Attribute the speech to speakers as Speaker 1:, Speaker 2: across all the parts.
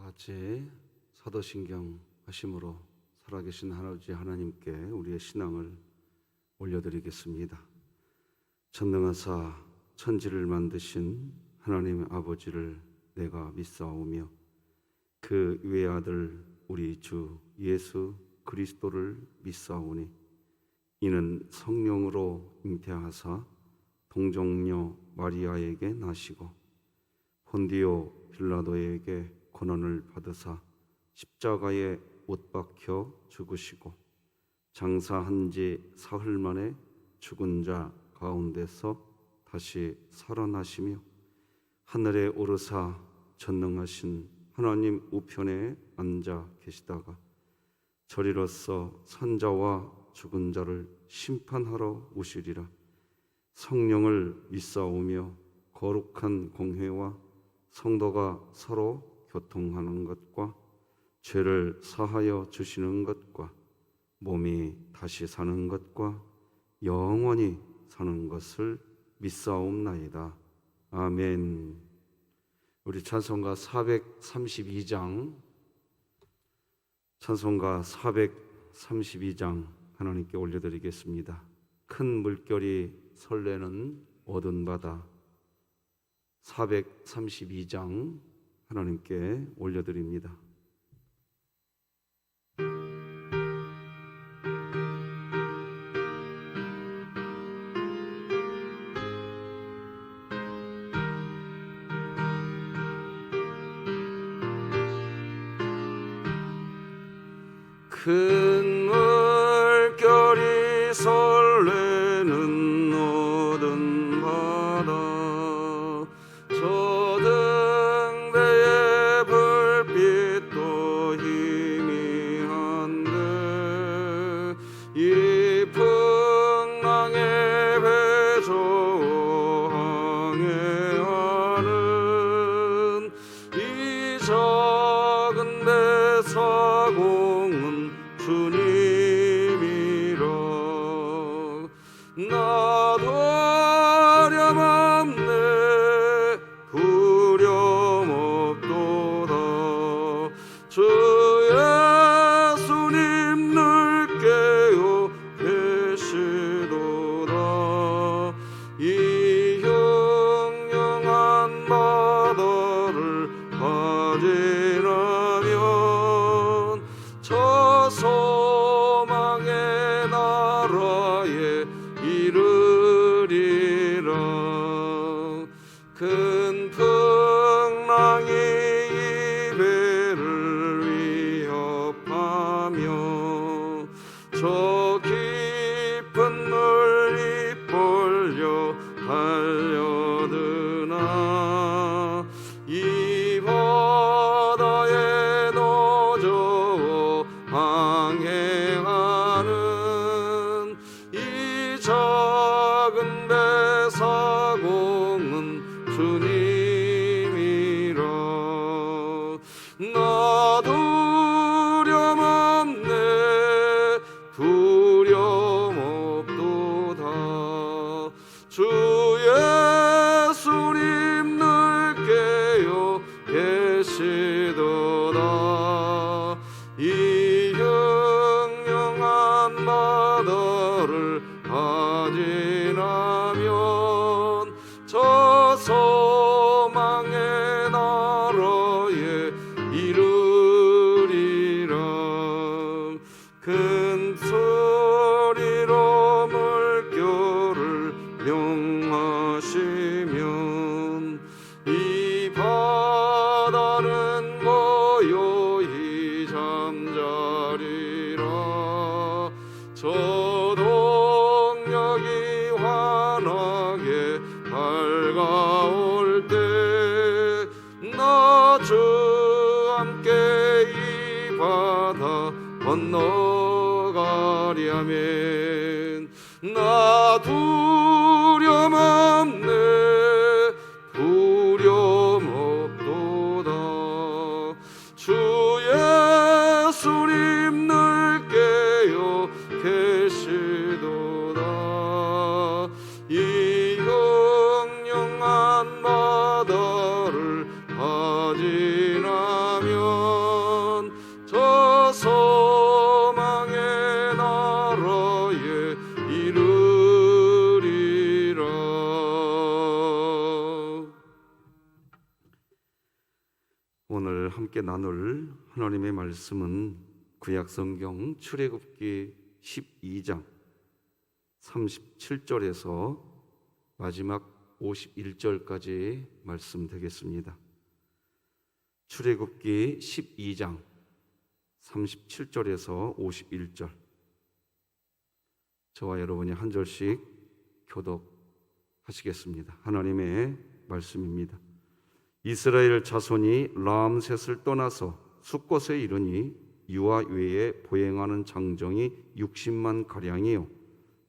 Speaker 1: 같이 사도신경 하심으로 살아계신 하나님 하나님께 우리의 신앙을 올려드리겠습니다. 전능하사 천지를 만드신 하나님 아버지를 내가 믿사오며 그 외아들 우리 주 예수 그리스도를 믿사오니 이는 성령으로 잉태하사 동정녀 마리아에게 나시고 본디오 빌라도에게 고난을 받으사 십자가에 못 박혀 죽으시고 장사한 지 사흘 만에 죽은 자 가운데서 다시 살아나시며 하늘에 오르사 전능하신 하나님 우편에 앉아 계시다가 저리로서 산자와 죽은 자를 심판하러 오시리라. 성령을 믿사오며 거룩한 공회와 성도가 서로 교통하는 것과 죄를 사하여 주시는 것과 몸이 다시 사는 것과 영원히 사는 것을 믿사옵나이다. 아멘. 우리 찬송가 432장 하나님께 올려드리겠습니다. 큰 물결이 설레는 어두운 바다 432장 하나님께 올려드립니다. 큰 물결이 설레는 어두운 바다 저 등대의 불빛도 희미한데 이 풍랑의 배조 항해하는 이 작은 배 사공은 주님이라. 나도 어려움없네 두려움 없도다. 주 예수님 늘 깨어 계시도다. 이 흉흉한 바다를 가지라면 저 소망의 나라에 이르리라. 큰 풍랑이 이 배를 위협하며 저 깊은 물이 벌려 달려드나 이 바다에 노저 항해하는 이 작은 배 사공은 주님이라. 나도 두려움 없네 두려움 없도다. 주 예수님 늘 깨어 계시도다. 이 흉흉한 바다를 가지나면 저 소망의 나라에 이르리라. 큰 소리로 물결을 명하시면 이 바다는 고요히 잠자리라. 저 동력이 환하게 밝아올 때 나 주 함께 이 바다 건너가리아멘. 나 두려움 없네 두려움 없도다. 주 예수님 늘 깨어 계시도다. 이 흉흉한 바다를 가지나면 오늘 함께 나눌 하나님의 말씀은 구약성경 출애굽기 12장 37절에서 마지막 51절까지 말씀 되겠습니다. 출애굽기 12장 37절에서 51절, 저와 여러분이 한 절씩 교독하시겠습니다. 하나님의 말씀입니다. 이스라엘 자손이 라암셋을 떠나서 숫곳에 이르니 유아 외에 보행하는 장정이 60만 가량이요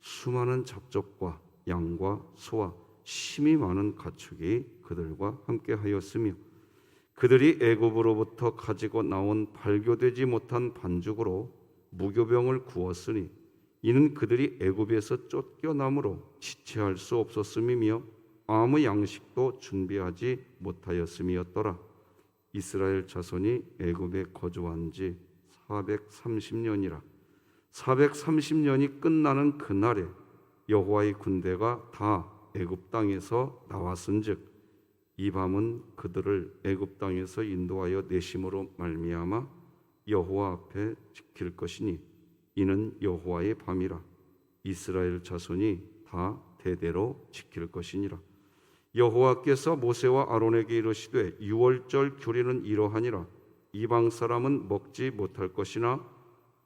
Speaker 1: 수많은 잡족과 양과 소와 심히 많은 가축이 그들과 함께하였으며 그들이 애굽으로부터 가지고 나온 발교되지 못한 반죽으로 무교병을 구웠으니 이는 그들이 애굽에서 쫓겨남으로 지체할 수 없었음이며 아무 양식도 준비하지 못하였음이었더라. 이스라엘 자손이 애굽에 거주한 지 430년이라. 430년이 끝나는 그날에 여호와의 군대가 다 애굽 땅에서 나왔은즉 이 밤은 그들을 애굽 땅에서 인도하여 내심으로 말미암아 여호와 앞에 지킬 것이니 이는 여호와의 밤이라. 이스라엘 자손이 다 대대로 지킬 것이니라. 여호와께서 모세와 아론에게 이르시되 유월절 규례는 이러하니라. 이방 사람은 먹지 못할 것이나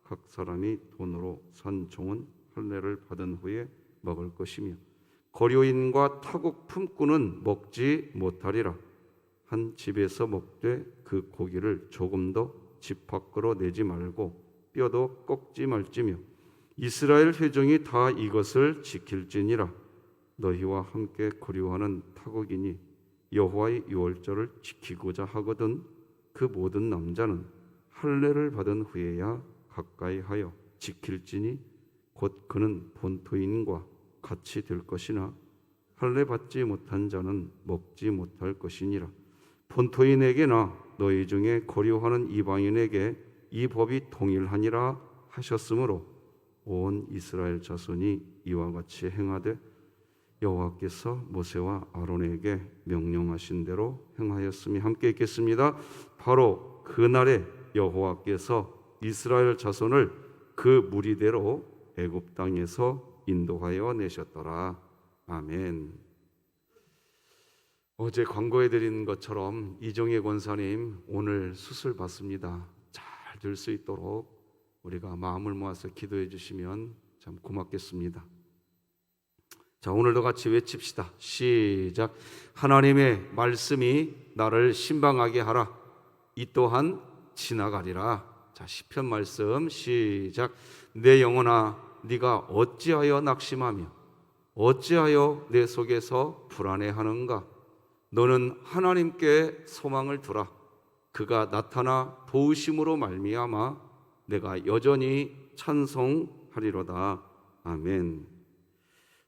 Speaker 1: 각 사람이 돈으로 산 종은 할례를 받은 후에 먹을 것이며 거류인과 타국 품꾼은 먹지 못하리라. 한 집에서 먹되 그 고기를 조금도 집 밖으로 내지 말고 뼈도 꺾지 말지며 이스라엘 회중이 다 이것을 지킬지니라. 너희와 함께 거류하는 타국인이 여호와의 유월절을 지키고자 하거든 그 모든 남자는 할례를 받은 후에야 가까이 하여 지킬지니 곧 그는 본토인과 같이 될 것이나 할례 받지 못한 자는 먹지 못할 것이니라. 본토인에게나 너희 중에 거류하는 이방인에게 이 법이 동일하니라 하셨으므로 온 이스라엘 자손이 이와 같이 행하되 여호와께서 모세와 아론에게 명령하신 대로 행하였으니 함께 읽겠습니다. 바로 그날에 여호와께서 이스라엘 자손을 그 무리대로 애굽 땅에서 인도하여 내셨더라. 아멘. 어제 광고해드린 것처럼 이종혜 권사님 오늘 수술 받습니다. 잘 될 수 있도록 우리가 마음을 모아서 기도해 주시면 참 고맙겠습니다. 자, 오늘도 같이 외칩시다. 시작. 하나님의 말씀이 나를 신방하게 하라. 이 또한 지나가리라. 자, 시편 말씀 시작. 내 영혼아 네가 어찌하여 낙심하며 어찌하여 내 속에서 불안해하는가. 너는 하나님께 소망을 두라. 그가 나타나 도우심으로 말미암아 내가 여전히 찬송하리로다. 아멘.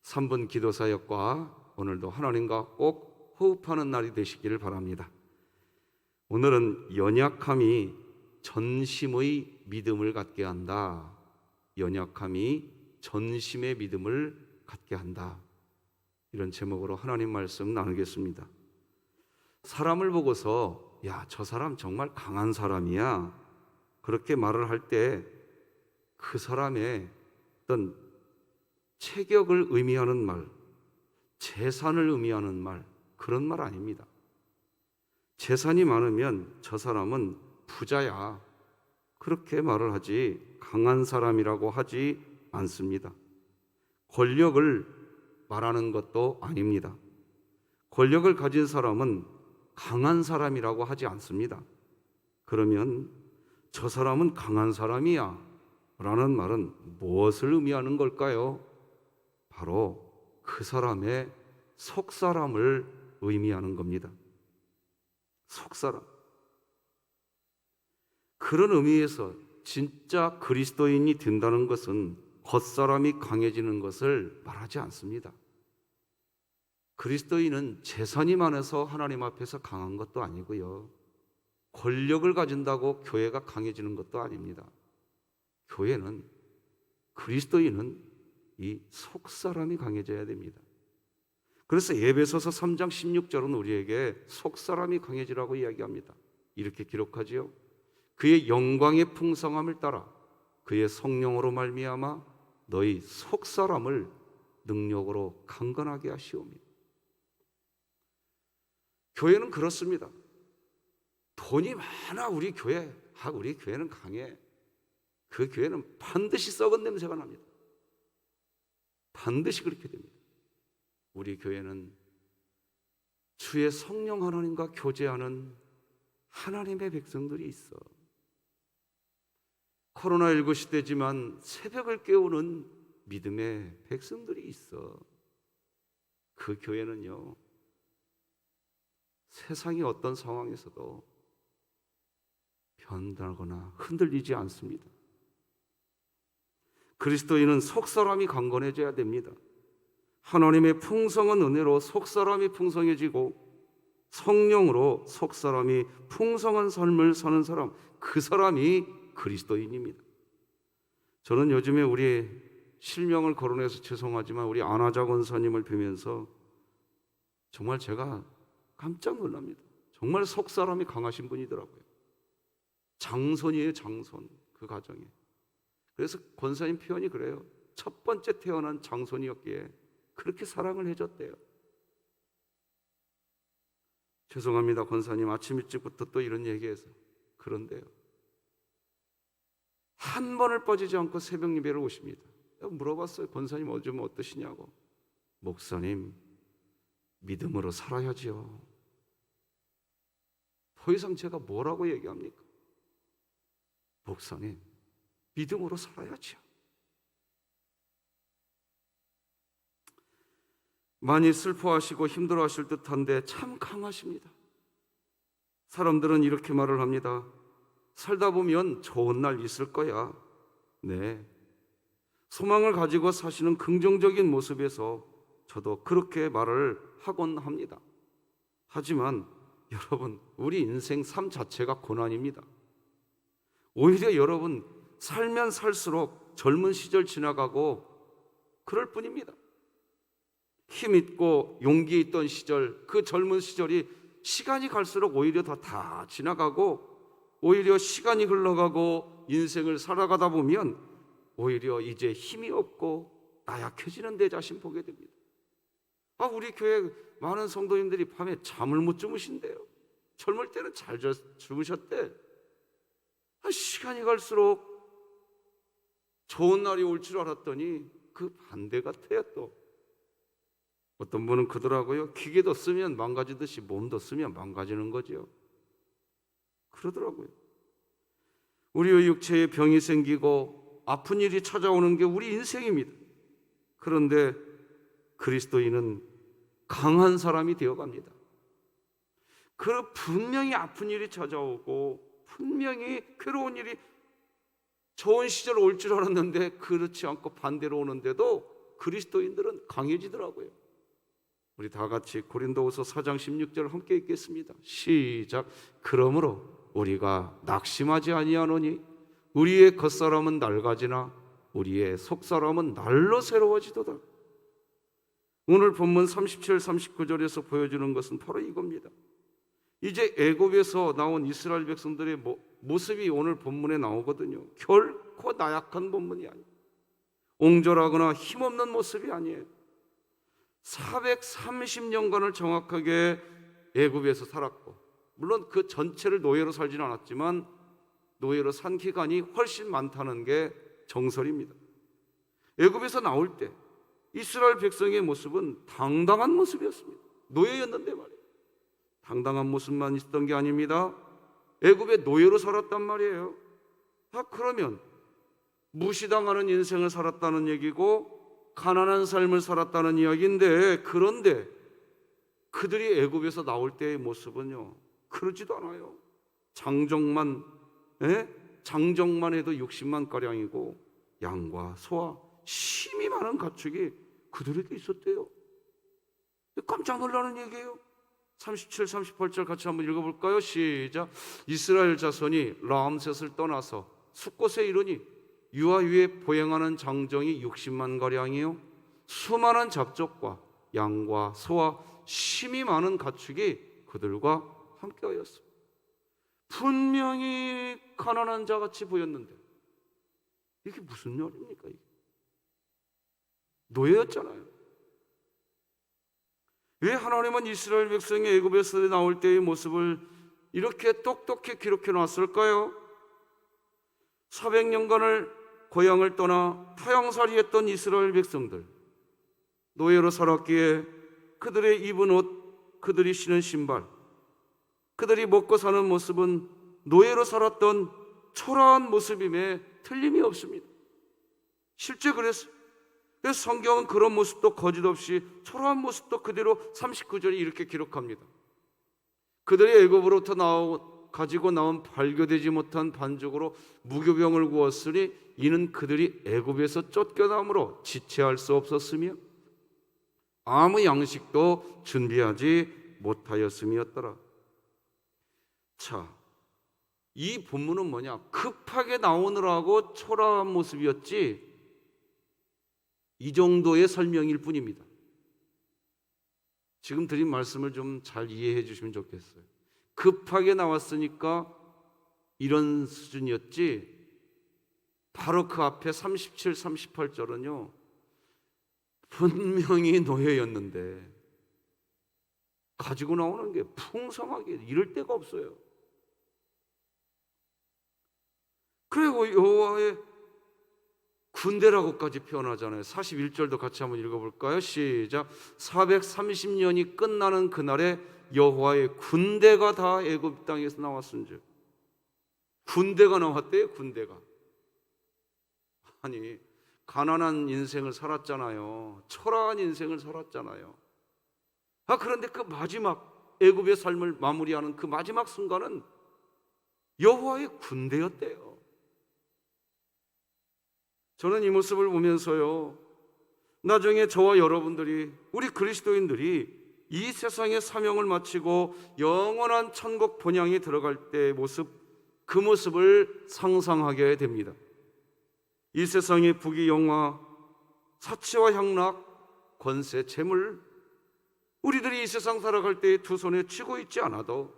Speaker 1: 3분 기도 사역과 오늘도 하나님과 꼭 호흡하는 날이 되시기를 바랍니다. 오늘은 연약함이 전심의 믿음을 갖게 한다. 연약함이 전심의 믿음을 갖게 한다. 이런 제목으로 하나님 말씀 나누겠습니다. 사람을 보고서 야, 저 사람 정말 강한 사람이야, 그렇게 말을 할 때 그 사람의 어떤 체격을 의미하는 말, 재산을 의미하는 말, 그런 말 아닙니다. 재산이 많으면 저 사람은 부자야, 그렇게 말을 하지 강한 사람이라고 하지 않습니다. 권력을 말하는 것도 아닙니다. 권력을 가진 사람은 강한 사람이라고 하지 않습니다. 그러면 저 사람은 강한 사람이야 라는 말은 무엇을 의미하는 걸까요? 바로 그 사람의 속사람을 의미하는 겁니다. 속사람. 그런 의미에서 진짜 그리스도인이 된다는 것은 겉사람이 강해지는 것을 말하지 않습니다. 그리스도인은 재산이 많아서 하나님 앞에서 강한 것도 아니고요, 권력을 가진다고 교회가 강해지는 것도 아닙니다. 교회는, 그리스도인은 이 속사람이 강해져야 됩니다. 그래서 에베소서 3장 16절은 우리에게 속사람이 강해지라고 이야기합니다. 이렇게 기록하지요. 그의 영광의 풍성함을 따라 그의 성령으로 말미암아 너희 속사람을 능력으로 강건하게 하시오며. 교회는 그렇습니다. 돈이 많아 우리 교회는 강해. 그 교회는 반드시 썩은 냄새가 납니다. 반드시 그렇게 됩니다. 우리 교회는 주의 성령 하나님과 교제하는 하나님의 백성들이 있어. 코로나19 시대지만 새벽을 깨우는 믿음의 백성들이 있어. 그 교회는요, 세상의 어떤 상황에서도 변하거나 흔들리지 않습니다. 그리스도인은 속사람이 강건해져야 됩니다. 하나님의 풍성한 은혜로 속사람이 풍성해지고 성령으로 속사람이 풍성한 삶을 사는 사람, 그 사람이 그리스도인입니다. 저는 요즘에 우리 실명을 거론해서 죄송하지만 우리 안하자 권사님을 뵈면서 정말 제가 깜짝 놀랍니다. 정말 속사람이 강하신 분이더라고요. 장손이에요, 장손. 그 가정에. 그래서 권사님 표현이 그래요. 첫 번째 태어난 장손이었기에 그렇게 사랑을 해줬대요. 죄송합니다, 권사님. 아침 일찍부터 또 이런 얘기해서. 그런데요, 한 번을 빠지지 않고 새벽 예배를 오십니다. 물어봤어요. 권사님 요즘 어떠시냐고. 목사님, 믿음으로 살아야지요. 더 이상 제가 뭐라고 얘기합니까? 목사님, 믿음으로 살아야지요. 많이 슬퍼하시고 힘들어하실 듯한데 참 강하십니다. 사람들은 이렇게 말을 합니다. 살다 보면 좋은 날 있을 거야. 네, 소망을 가지고 사시는 긍정적인 모습에서 저도 그렇게 말을 하곤 합니다. 하지만 여러분, 우리 인생 삶 자체가 고난입니다. 오히려 여러분, 살면 살수록 젊은 시절 지나가고 그럴 뿐입니다. 힘있고 용기 있던 시절, 그 젊은 시절이 시간이 갈수록 오히려 다 지나가고, 오히려 시간이 흘러가고 인생을 살아가다 보면 오히려 이제 힘이 없고 나약해지는 내 자신 보게 됩니다. 우리 교회 많은 성도님들이 밤에 잠을 못 주무신대요. 젊을 때는 잘 주무셨대. 시간이 갈수록 좋은 날이 올 줄 알았더니 그 반대 같아요. 또 어떤 분은 그러더라고요. 기계도 쓰면 망가지듯이 몸도 쓰면 망가지는 거죠. 그러더라고요. 우리의 육체에 병이 생기고 아픈 일이 찾아오는 게 우리 인생입니다. 그런데 그리스도인은 강한 사람이 되어갑니다. 분명히 아픈 일이 찾아오고 분명히 괴로운 일이, 좋은 시절 올 줄 알았는데 그렇지 않고 반대로 오는데도 그리스도인들은 강해지더라고요. 우리 다 같이 고린도후서 4장 16절 함께 읽겠습니다. 시작. 그러므로 우리가 낙심하지 아니하노니 우리의 겉사람은 낡아지나 우리의 속사람은 날로 새로워지도다. 오늘 본문 37, 39절에서 보여주는 것은 바로 이겁니다. 이제 애굽에서 나온 이스라엘 백성들의 모습이 오늘 본문에 나오거든요. 결코 나약한 본문이 아니에요. 옹졸하거나 힘없는 모습이 아니에요. 430년간을 정확하게 애굽에서 살았고, 물론 그 전체를 노예로 살지는 않았지만 노예로 산 기간이 훨씬 많다는 게 정설입니다. 애굽에서 나올 때 이스라엘 백성의 모습은 당당한 모습이었습니다. 노예였는데 말이에요. 당당한 모습만 있었던 게 아닙니다. 애굽의 노예로 살았단 말이에요. 그러면 무시당하는 인생을 살았다는 얘기고 가난한 삶을 살았다는 이야기인데, 그런데 그들이 애굽에서 나올 때의 모습은요, 그러지도 않아요. 장정만 해도 60만 가량이고 양과 소와 힘이 많은 가축이 그들에게 있었대요. 깜짝 놀라는 얘기예요. 37, 38절 같이 한번 읽어볼까요? 시작. 이스라엘 자손이 라암셋을 떠나서 숫곳에 이르니 유아 위에 보행하는 장정이 60만 가량이요 수많은 잡족과 양과 소와 힘이 많은 가축이 그들과 함께하였습니다. 분명히 가난한 자같이 보였는데 이게 무슨 말입니까? 이게 노예였잖아요. 왜 하나님은 이스라엘 백성이 애굽에서 나올 때의 모습을 이렇게 똑똑히 기록해 놨을까요? 400년간을 고향을 떠나 타향살이했던 이스라엘 백성들, 노예로 살았기에 그들의 입은 옷, 그들이 신은 신발, 그들이 먹고 사는 모습은 노예로 살았던 초라한 모습임에 틀림이 없습니다. 실제 그래서 성경은 그런 모습도 거짓없이 초라한 모습도 그대로 39절에 이렇게 기록합니다. 그들이 애굽으로부터 가지고 나온 발교되지 못한 반죽으로 무교병을 구웠으니 이는 그들이 애굽에서 쫓겨남으로 지체할 수 없었으며 아무 양식도 준비하지 못하였음이었더라. 자, 이 본문은 뭐냐? 급하게 나오느라고 초라한 모습이었지 이 정도의 설명일 뿐입니다. 지금 드린 말씀을 좀 잘 이해해 주시면 좋겠어요. 급하게 나왔으니까 이런 수준이었지 바로 그 앞에 37, 38절은요 분명히 노예였는데 가지고 나오는 게 풍성하게 이럴 데가 없어요. 그리고 여호와의 군대라고까지 표현하잖아요. 41절도 같이 한번 읽어볼까요? 시작. 430년이 끝나는 그날에 여호와의 군대가 다 애굽 땅에서 나왔은즉. 군대가 나왔대요. 군대가. 아니 가난한 인생을 살았잖아요. 초라한 인생을 살았잖아요. 그런데 그 마지막 애굽의 삶을 마무리하는 그 마지막 순간은 여호와의 군대였대요. 저는 이 모습을 보면서요 나중에 저와 여러분들이 우리 그리스도인들이 이 세상의 사명을 마치고 영원한 천국 본향에 들어갈 때의 모습, 그 모습을 상상하게 됩니다. 이 세상의 부귀 영화, 사치와 향락, 권세, 재물, 우리들이 이 세상 살아갈 때 두 손에 쥐고 있지 않아도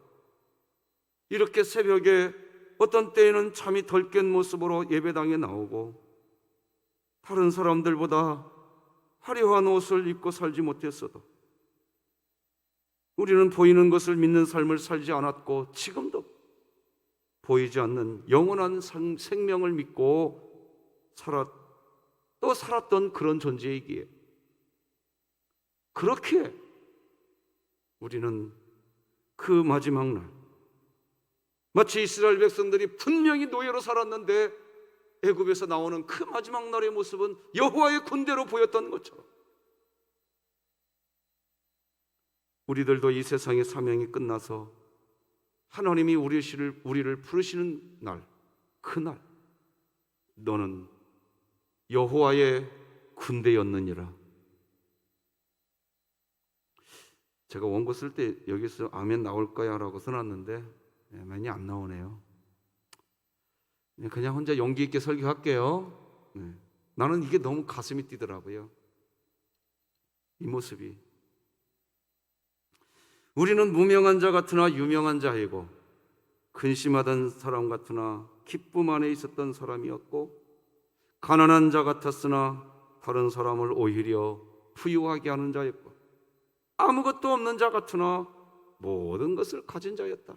Speaker 1: 이렇게 새벽에 어떤 때에는 잠이 덜 깬 모습으로 예배당에 나오고 다른 사람들보다 화려한 옷을 입고 살지 못했어도 우리는 보이는 것을 믿는 삶을 살지 않았고 지금도 보이지 않는 영원한 생명을 믿고 살았던 그런 존재이기에 그렇게 우리는 그 마지막 날 마치 이스라엘 백성들이 분명히 노예로 살았는데 애굽에서 나오는 그 마지막 날의 모습은 여호와의 군대로 보였던 것처럼 우리들도 이 세상의 사명이 끝나서 하나님이 우리를 부르시는 날, 그날 너는 여호와의 군대였느니라. 제가 원고 쓸 때 여기서 아멘 나올 거야 라고 써놨는데 아멘이 안 나오네요. 그냥 혼자 용기 있게 설교할게요. 나는 이게 너무 가슴이 뛰더라고요. 이 모습이 우리는 무명한 자 같으나 유명한 자이고 근심하던 사람 같으나 기쁨 안에 있었던 사람이었고 가난한 자 같았으나 다른 사람을 오히려 부유하게 하는 자였고 아무것도 없는 자 같으나 모든 것을 가진 자였다.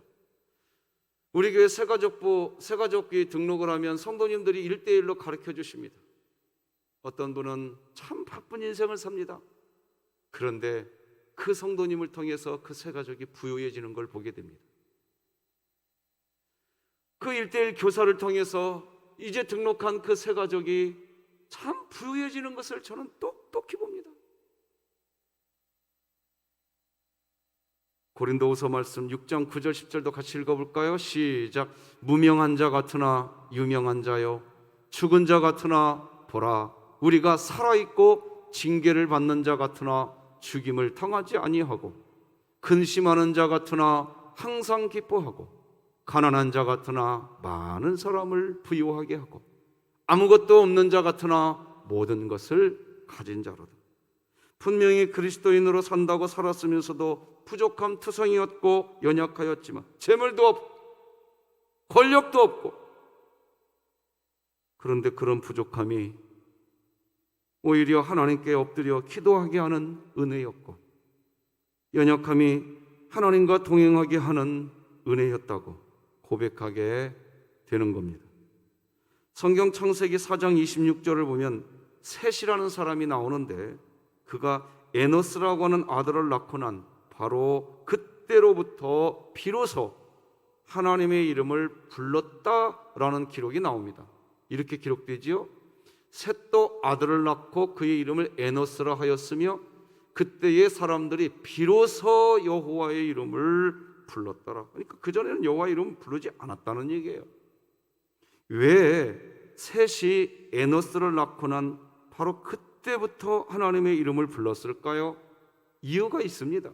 Speaker 1: 우리 교회 새가족기 등록을 하면 성도님들이 1:1로 가르쳐 주십니다. 어떤 분은 참 바쁜 인생을 삽니다. 그런데 그 성도님을 통해서 그 새가족이 부유해지는 걸 보게 됩니다. 그 1:1 교사를 통해서 이제 등록한 그 새가족이 참 부유해지는 것을 저는 똑똑히 봅니다. 고린도후서 말씀 6장 9절 10절도 같이 읽어볼까요? 시작. 무명한 자 같으나 유명한 자요 죽은 자 같으나 보라 우리가 살아있고 징계를 받는 자 같으나 죽임을 당하지 아니하고 근심하는 자 같으나 항상 기뻐하고 가난한 자 같으나 많은 사람을 부유하게 하고 아무것도 없는 자 같으나 모든 것을 가진 자로다. 분명히 그리스도인으로 산다고 살았으면서도 부족함 투성이었고 연약하였지만 재물도 없고 권력도 없고. 그런데 그런 부족함이 오히려 하나님께 엎드려 기도하게 하는 은혜였고, 연약함이 하나님과 동행하게 하는 은혜였다고 고백하게 되는 겁니다. 성경 창세기 4장 26절을 보면 셋이라는 사람이 나오는데, 그가 에노스라고 하는 아들을 낳고 난 바로 그때로부터 비로소 하나님의 이름을 불렀다라는 기록이 나옵니다. 이렇게 기록되지요. 셋도 아들을 낳고 그의 이름을 에노스라 하였으며 그때의 사람들이 비로소 여호와의 이름을 불렀더라. 그러니까 그전에는 여호와의 이름을 부르지 않았다는 얘기예요. 왜 셋이 에노스를 낳고 난 바로 그때부터 하나님의 이름을 불렀을까요? 이유가 있습니다.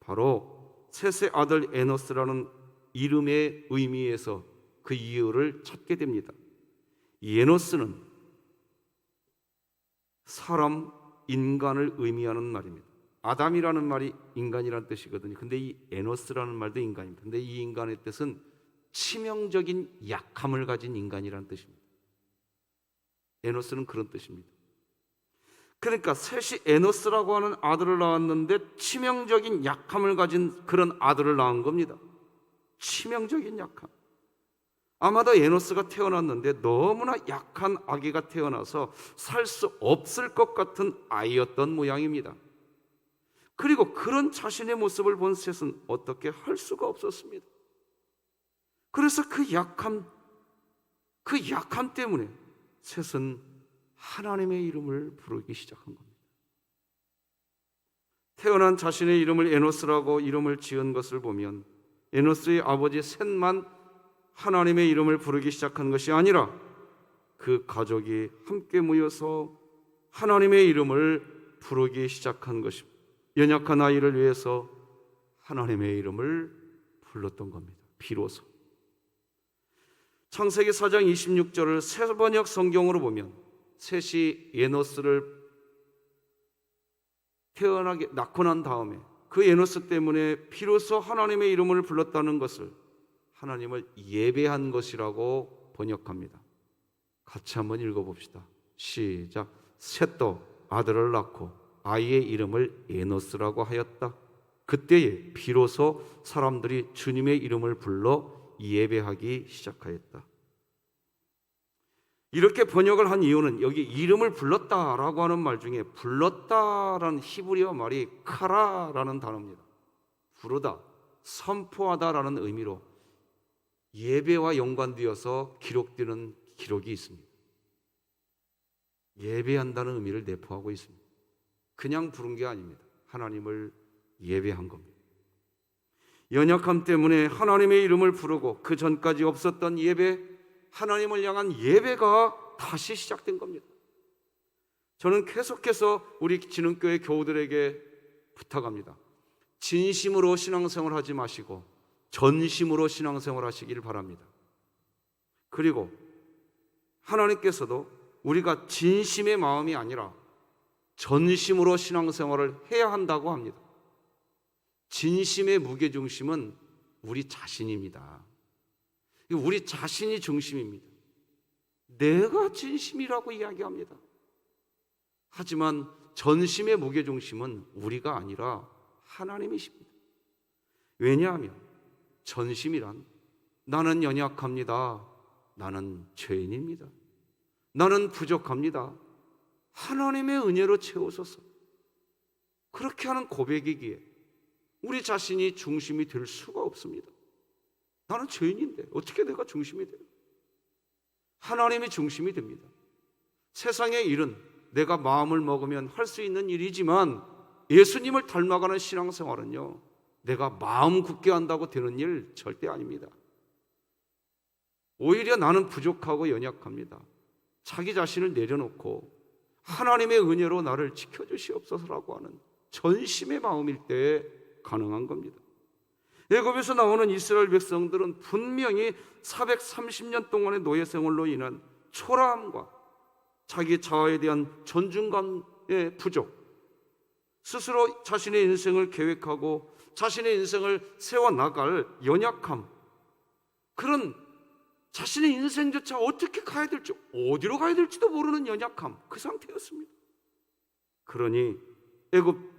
Speaker 1: 바로 셋의 아들 에노스라는 이름의 의미에서 그 이유를 찾게 됩니다. 이 에노스는 사람, 인간을 의미하는 말입니다. 아담이라는 말이 인간이라는 뜻이거든요. 근데 이 에노스라는 말도 인간입니다. 근데 이 인간의 뜻은 치명적인 약함을 가진 인간이라는 뜻입니다. 에노스는 그런 뜻입니다. 그러니까 셋이 에노스라고 하는 아들을 낳았는데 치명적인 약함을 가진 그런 아들을 낳은 겁니다. 치명적인 약함. 아마도 에노스가 태어났는데 너무나 약한 아기가 태어나서 살 수 없을 것 같은 아이였던 모양입니다. 그리고 그런 자신의 모습을 본 셋은 어떻게 할 수가 없었습니다. 그래서 그 약함 때문에 셋은 하나님의 이름을 부르기 시작한 겁니다. 태어난 자신의 이름을 에노스라고 이름을 지은 것을 보면 에노스의 아버지 셋만 하나님의 이름을 부르기 시작한 것이 아니라 그 가족이 함께 모여서 하나님의 이름을 부르기 시작한 것입니다. 연약한 아이를 위해서 하나님의 이름을 불렀던 겁니다. 비로소. 창세기 4장 26절을 새번역 성경으로 보면 셋이 에노스를 태어나게 낳고 난 다음에 그 에노스 때문에 비로소 하나님의 이름을 불렀다는 것을 하나님을 예배한 것이라고 번역합니다. 같이 한번 읽어봅시다. 시작. 셋도 아들을 낳고 아이의 이름을 에노스라고 하였다. 그때에 비로소 사람들이 주님의 이름을 불러 예배하기 시작하였다. 이렇게 번역을 한 이유는 여기 이름을 불렀다라고 하는 말 중에 불렀다라는 히브리어 말이 카라라는 단어입니다. 부르다, 선포하다라는 의미로 예배와 연관되어서 기록되는 기록이 있습니다. 예배한다는 의미를 내포하고 있습니다. 그냥 부른 게 아닙니다. 하나님을 예배한 겁니다. 연약함 때문에 하나님의 이름을 부르고 그 전까지 없었던 예배, 하나님을 향한 예배가 다시 시작된 겁니다. 저는 계속해서 우리 진흥교회 교우들에게 부탁합니다. 진심으로 신앙생활 하지 마시고 전심으로 신앙생활 하시길 바랍니다. 그리고 하나님께서도 우리가 진심의 마음이 아니라 전심으로 신앙생활을 해야 한다고 합니다. 진심의 무게중심은 우리 자신입니다. 우리 자신이 중심입니다. 내가 진심이라고 이야기합니다. 하지만 전심의 무게중심은 우리가 아니라 하나님이십니다. 왜냐하면 전심이란 나는 연약합니다. 나는 죄인입니다. 나는 부족합니다. 하나님의 은혜로 채우소서. 그렇게 하는 고백이기에 우리 자신이 중심이 될 수가 없습니다. 나는 죄인인데 어떻게 내가 중심이 돼요? 하나님이 중심이 됩니다. 세상의 일은 내가 마음을 먹으면 할 수 있는 일이지만 예수님을 닮아가는 신앙생활은요, 내가 마음 굳게 한다고 되는 일 절대 아닙니다. 오히려 나는 부족하고 연약합니다. 자기 자신을 내려놓고 하나님의 은혜로 나를 지켜주시옵소서라고 하는 전심의 마음일 때 가능한 겁니다. 애굽에서 나오는 이스라엘 백성들은 분명히 430년 동안의 노예 생활로 인한 초라함과 자기 자아에 대한 존중감의 부족, 스스로 자신의 인생을 계획하고 자신의 인생을 세워나갈 연약함, 그런 자신의 인생조차 어떻게 가야 될지, 어디로 가야 될지도 모르는 연약함, 그 상태였습니다. 그러니 애굽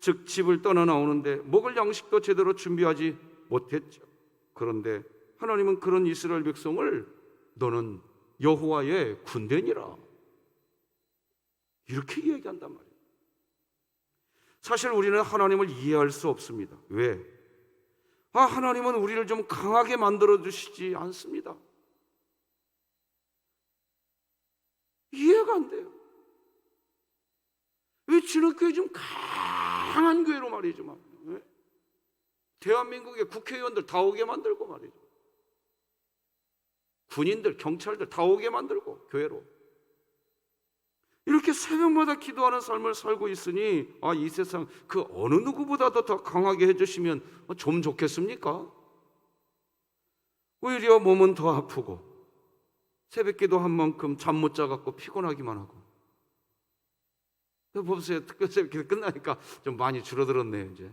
Speaker 1: 즉 집을 떠나 나오는데 먹을 양식도 제대로 준비하지 못했죠. 그런데 하나님은 그런 이스라엘 백성을 너는 여호와의 군대니라 이렇게 이야기한단 말이에요. 사실 우리는 하나님을 이해할 수 없습니다. 왜? 하나님은 우리를 좀 강하게 만들어 주시지 않습니다. 이해가 안 돼요. 왜 진흙교회 좀 강한 교회로 말이죠. 왜? 대한민국의 국회의원들 다 오게 만들고 말이죠. 군인들, 경찰들 다 오게 만들고 교회로. 이렇게 새벽마다 기도하는 삶을 살고 있으니 이 세상 그 어느 누구보다도 더 강하게 해주시면 좀 좋겠습니까? 오히려 몸은 더 아프고 새벽기도 한 만큼 잠 못 자갖고 피곤하기만 하고. 보세요, 특별 새벽기도 끝나니까 좀 많이 줄어들었네요. 이제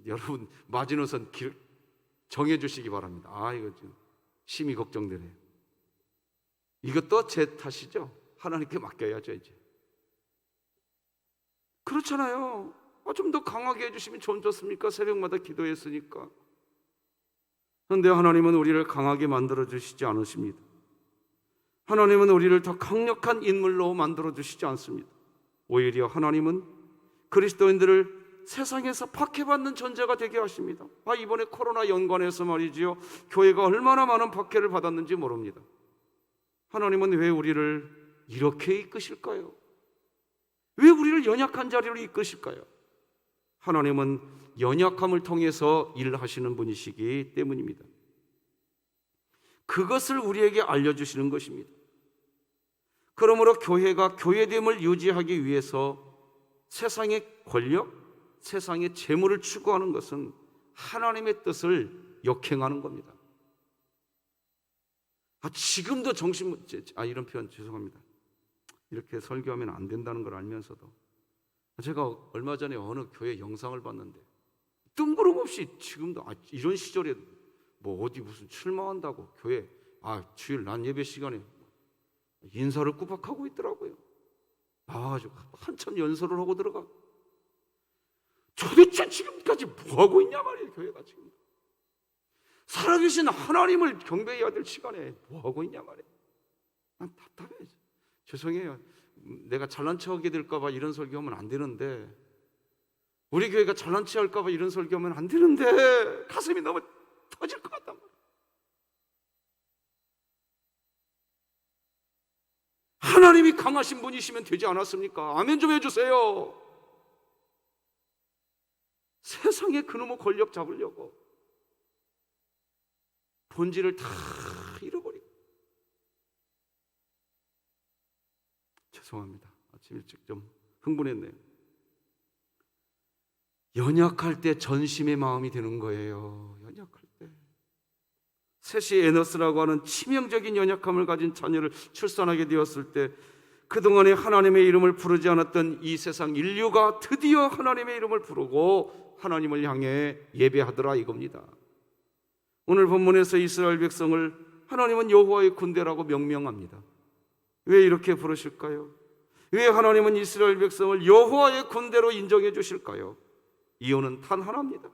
Speaker 1: 여러분 마지노선 정해주시기 바랍니다. 이거 지금 심히 걱정되네요. 이것도 제 탓이죠. 하나님께 맡겨야죠. 이제 그렇잖아요. 좀 더 강하게 해주시면 좀 좋습니까? 새벽마다 기도했으니까. 그런데 하나님은 우리를 강하게 만들어 주시지 않으십니다. 하나님은 우리를 더 강력한 인물로 만들어 주시지 않습니다. 오히려 하나님은 그리스도인들을 세상에서 박해받는 존재가 되게 하십니다. 이번에 코로나 연관해서 말이지요, 교회가 얼마나 많은 박해를 받았는지 모릅니다. 하나님은 왜 우리를 이렇게 이끄실까요? 왜 우리를 연약한 자리로 이끄실까요? 하나님은 연약함을 통해서 일하시는 분이시기 때문입니다. 그것을 우리에게 알려주시는 것입니다. 그러므로 교회가 교회됨을 유지하기 위해서 세상의 권력, 세상의 재물을 추구하는 것은 하나님의 뜻을 역행하는 겁니다. 지금도 이런 표현 죄송합니다. 이렇게 설교하면 안 된다는 걸 알면서도 제가 얼마 전에 어느 교회 영상을 봤는데 뜬구름없이 지금도 이런 시절에 어디 무슨 출마한다고 교회 주일 낮 예배 시간에 인사를 구박하고 있더라고요. 아주 한참 연설을 하고 들어가. 도대체 지금까지 뭐 하고 있냐 말이에요. 교회가 지금 살아계신 하나님을 경배해야 될 시간에 뭐 하고 있냐 말이에요. 난 답답해요. 죄송해요. 내가 잘난 척하게 될까 봐 이런 설교하면 안 되는데, 우리 교회가 잘난 척 할까 봐 이런 설교하면 안 되는데 가슴이 너무 터질 것 같단 말이에요. 하나님이 강하신 분이시면 되지 않았습니까? 아멘 좀 해주세요. 세상에 그놈의 권력 잡으려고 본질을 다 잃어버리고. 죄송합니다. 아침 일찍 좀 흥분했네요. 연약할 때 전심의 마음이 드는 거예요. 연약할 때. 셋이 에너스라고 하는 치명적인 연약함을 가진 자녀를 출산하게 되었을 때 그동안에 하나님의 이름을 부르지 않았던 이 세상 인류가 드디어 하나님의 이름을 부르고 하나님을 향해 예배하더라 이겁니다. 오늘 본문에서 이스라엘 백성을 하나님은 여호와의 군대라고 명명합니다. 왜 이렇게 부르실까요? 왜 하나님은 이스라엘 백성을 여호와의 군대로 인정해 주실까요? 이유는 단 하나입니다.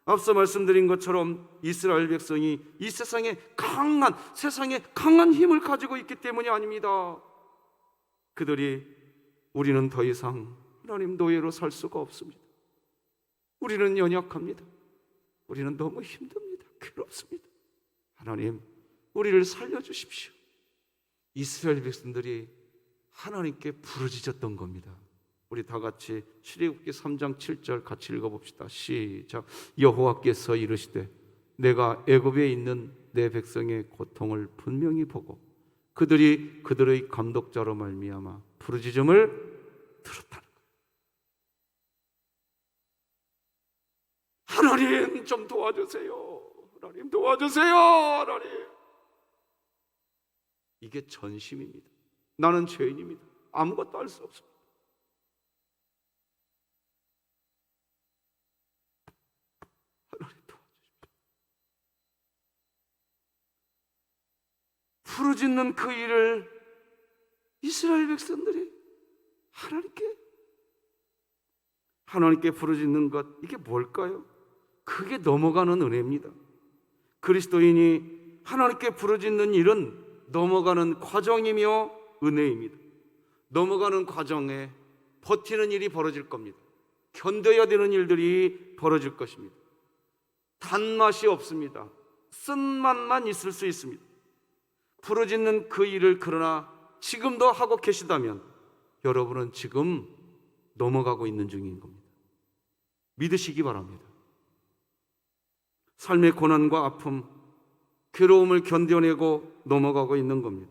Speaker 1: 앞서 말씀드린 것처럼 이스라엘 백성이 이 세상에 강한 힘을 가지고 있기 때문이 아닙니다. 우리는 더 이상 하나님 노예로 살 수가 없습니다. 우리는 연약합니다. 우리는 너무 힘듭니다. 괴롭습니다. 하나님, 우리를 살려주십시오. 이스라엘 백성들이 하나님께 부르짖었던 겁니다. 우리 다 같이 출애굽기 3장 7절 같이 읽어봅시다. 시작. 여호와께서 이르시되 내가 애굽에 있는 내 백성의 고통을 분명히 보고 그들이 그들의 감독자로 말미암아 부르짖음을 들었다는 것. 하나님 좀 도와주세요. 하나님 도와주세요. 하나님. 이게 전심입니다. 나는 죄인입니다. 아무것도 할 수 없습니다. 하나님 도와주십시오. 부르짖는 그 일을 이스라엘 백성들이 하나님께 부르짖는 것, 이게 뭘까요? 그게 넘어가는 은혜입니다. 그리스도인이 하나님께 부르짖는 일은 넘어가는 과정이며 은혜입니다. 넘어가는 과정에 버티는 일이 벌어질 겁니다. 견뎌야 되는 일들이 벌어질 것입니다. 단맛이 없습니다. 쓴맛만 있을 수 있습니다. 부르짖는 그 일을 그러나 지금도 하고 계시다면 여러분은 지금 넘어가고 있는 중인 겁니다. 믿으시기 바랍니다. 삶의 고난과 아픔, 괴로움을 견뎌내고 넘어가고 있는 겁니다.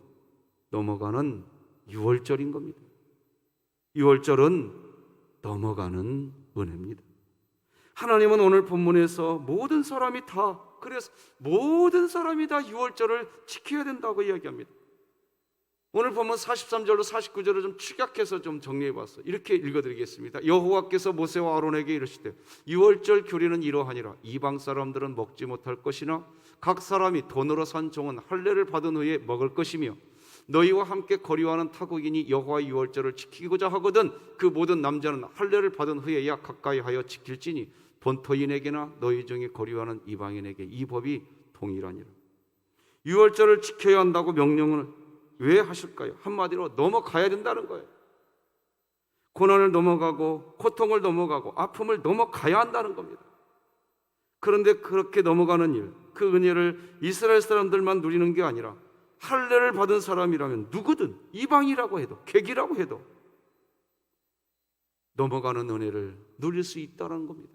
Speaker 1: 넘어가는 유월절인 겁니다. 유월절은 넘어가는 은혜입니다. 하나님은 오늘 본문에서 모든 사람이 다 유월절을 지켜야 된다고 이야기합니다. 오늘 보면 43절로 49절을 좀 축약해서 좀 정리해 봤어요. 이렇게 읽어드리겠습니다. 여호와께서 모세와 아론에게 이르시되 유월절 규례는 이러하니라. 이방 사람들은 먹지 못할 것이나 각 사람이 돈으로 산 종은 할례를 받은 후에 먹을 것이며 너희와 함께 거류하는 타국인이 여호와의 유월절을 지키고자 하거든 그 모든 남자는 할례를 받은 후에야 가까이 하여 지킬지니 본토인에게나 너희 중에 거류하는 이방인에게 이 법이 동일하니라. 유월절을 지켜야 한다고 명령을 왜 하실까요? 한마디로 넘어가야 된다는 거예요. 고난을 넘어가고 고통을 넘어가고 아픔을 넘어가야 한다는 겁니다. 그런데 그렇게 넘어가는 일, 그 은혜를 이스라엘 사람들만 누리는 게 아니라 할례를 받은 사람이라면 누구든 이방이라고 해도 객이라고 해도 넘어가는 은혜를 누릴 수 있다는 겁니다.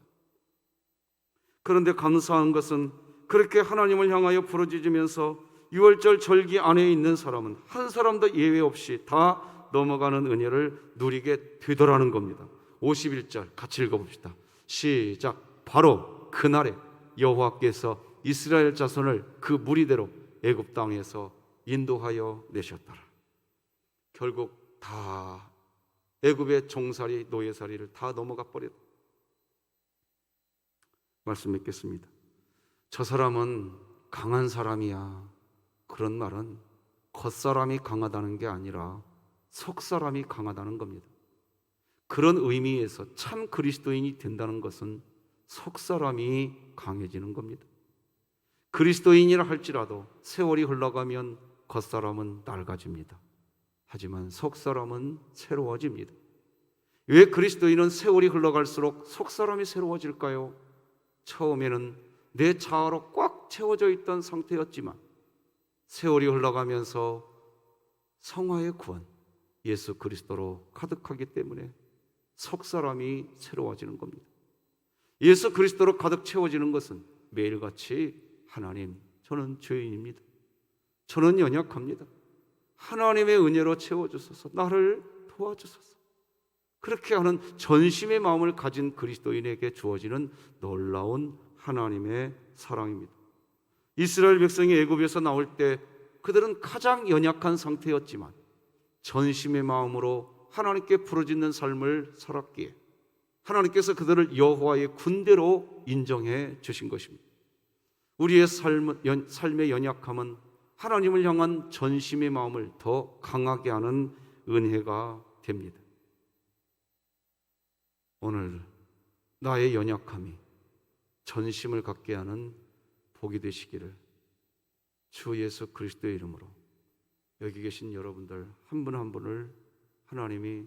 Speaker 1: 그런데 감사한 것은 그렇게 하나님을 향하여 부르짖으면서 유월절 절기 안에 있는 사람은 한 사람도 예외 없이 다 넘어가는 은혜를 누리게 되더라는 겁니다. 51절 같이 읽어봅시다. 시작. 바로 그날에 여호와께서 이스라엘 자손을 그 무리대로 애굽 땅에서 인도하여 내셨더라. 결국 다 애굽의 종살이 노예살이를 다 넘어가 버렸다. 말씀 맺겠습니다. 저 사람은 강한 사람이야. 그런 말은 겉사람이 강하다는 게 아니라 속사람이 강하다는 겁니다. 그런 의미에서 참 그리스도인이 된다는 것은 속사람이 강해지는 겁니다. 그리스도인이라 할지라도 세월이 흘러가면 겉사람은 낡아집니다. 하지만 속사람은 새로워집니다. 왜 그리스도인은 세월이 흘러갈수록 속사람이 새로워질까요? 처음에는 내 자아로 꽉 채워져 있던 상태였지만 세월이 흘러가면서 성화의 구원, 예수 그리스도로 가득하기 때문에 속사람이 새로워지는 겁니다. 예수 그리스도로 가득 채워지는 것은 매일같이 하나님, 저는 죄인입니다. 저는 연약합니다. 하나님의 은혜로 채워주소서, 나를 도와주소서. 그렇게 하는 전심의 마음을 가진 그리스도인에게 주어지는 놀라운 하나님의 사랑입니다. 이스라엘 백성이 애굽에서 나올 때 그들은 가장 연약한 상태였지만 전심의 마음으로 하나님께 부르짖는 삶을 살았기에 하나님께서 그들을 여호와의 군대로 인정해 주신 것입니다. 우리의 삶의 연약함은 하나님을 향한 전심의 마음을 더 강하게 하는 은혜가 됩니다. 오늘 나의 연약함이 전심을 갖게 하는 복이 되시기를 주 예수 그리스도의 이름으로 여기 계신 여러분들 한 분 한 분을 하나님이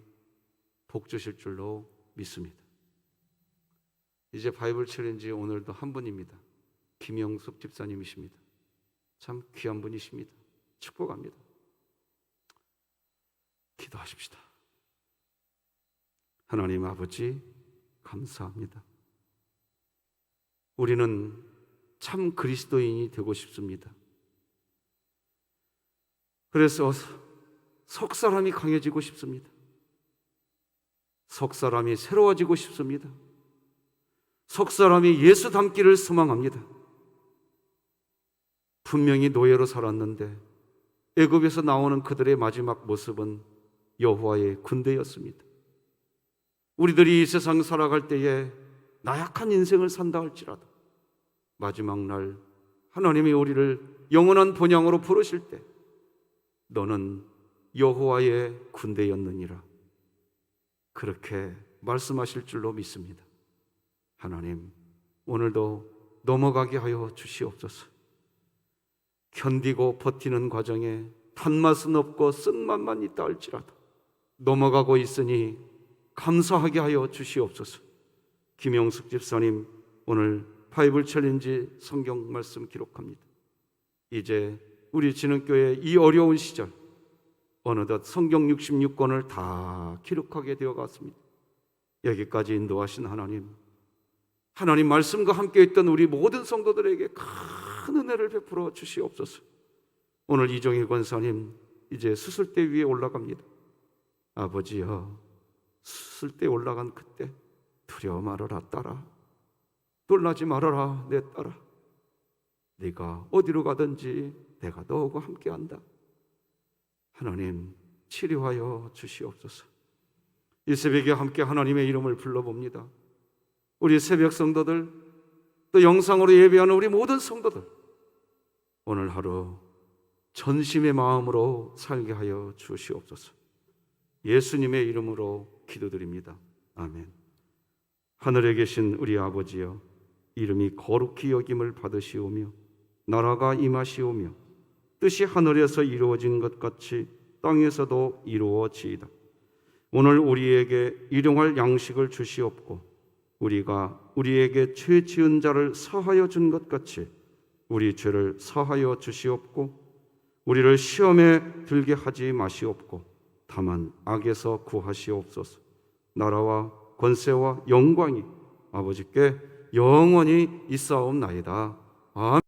Speaker 1: 복 주실 줄로 믿습니다. 이제 바이블 챌린지 오늘도 한 분입니다. 김영숙 집사님이십니다. 참 귀한 분이십니다. 축복합니다. 기도하십시다. 하나님 아버지 감사합니다. 우리는 참 그리스도인이 되고 싶습니다. 그래서 속사람이 강해지고 싶습니다. 속사람이 새로워지고 싶습니다. 속사람이 예수 닮기를 소망합니다. 분명히 노예로 살았는데 애굽에서 나오는 그들의 마지막 모습은 여호와의 군대였습니다. 우리들이 이 세상 살아갈 때에 나약한 인생을 산다 할지라도 마지막 날 하나님이 우리를 영원한 본향으로 부르실 때 너는 여호와의 군대였느니라. 그렇게 말씀하실 줄로 믿습니다. 하나님, 오늘도 넘어가게 하여 주시옵소서. 견디고 버티는 과정에 단맛은 없고 쓴맛만 있다 할지라도 넘어가고 있으니 감사하게 하여 주시옵소서. 김영숙 집사님, 오늘 바이블 챌린지 성경 말씀 기록합니다. 이제 우리 진흥교회 이 어려운 시절 어느덧 성경 66권을 다 기록하게 되어 갔습니다. 여기까지 인도하신 하나님, 하나님 말씀과 함께 있던 우리 모든 성도들에게 큰 은혜를 베풀어 주시옵소서. 오늘 이종일 권사님 이제 수술대 위에 올라갑니다. 아버지여, 수술대 올라간 그때 두려워 말아라 딸아, 놀라지 말아라 내 딸아, 네가 어디로 가든지 내가 너하고 함께한다. 하나님 치료하여 주시옵소서. 이 새벽에 함께 하나님의 이름을 불러봅니다. 우리 새벽 성도들, 또 영상으로 예배하는 우리 모든 성도들, 오늘 하루 전심의 마음으로 살게 하여 주시옵소서. 예수님의 이름으로 기도드립니다. 아멘. 하늘에 계신 우리 아버지여, 이름이 거룩히 여김을 받으시오며 나라가 임하시오며 뜻이 하늘에서 이루어진 것 같이 땅에서도 이루어지이다. 오늘 우리에게 일용할 양식을 주시옵고 우리가 우리에게 죄 지은 자를 사하여 준 것 같이 우리 죄를 사하여 주시옵고 우리를 시험에 들게 하지 마시옵고 다만 악에서 구하시옵소서. 나라와 권세와 영광이 아버지께 영원히 있사옵나이다. 아멘.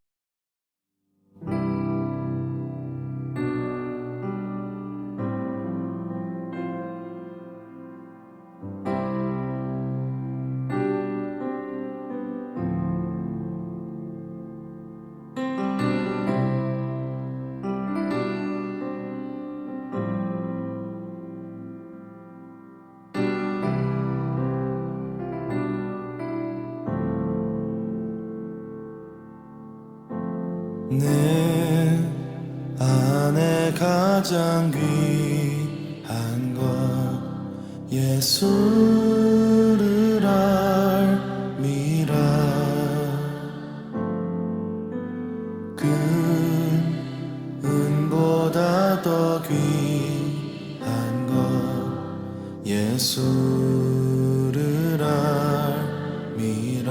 Speaker 2: 내 안에 가장 귀한 것 예수를 알미라. 그 은보다 더 귀한 것 예수를 알미라.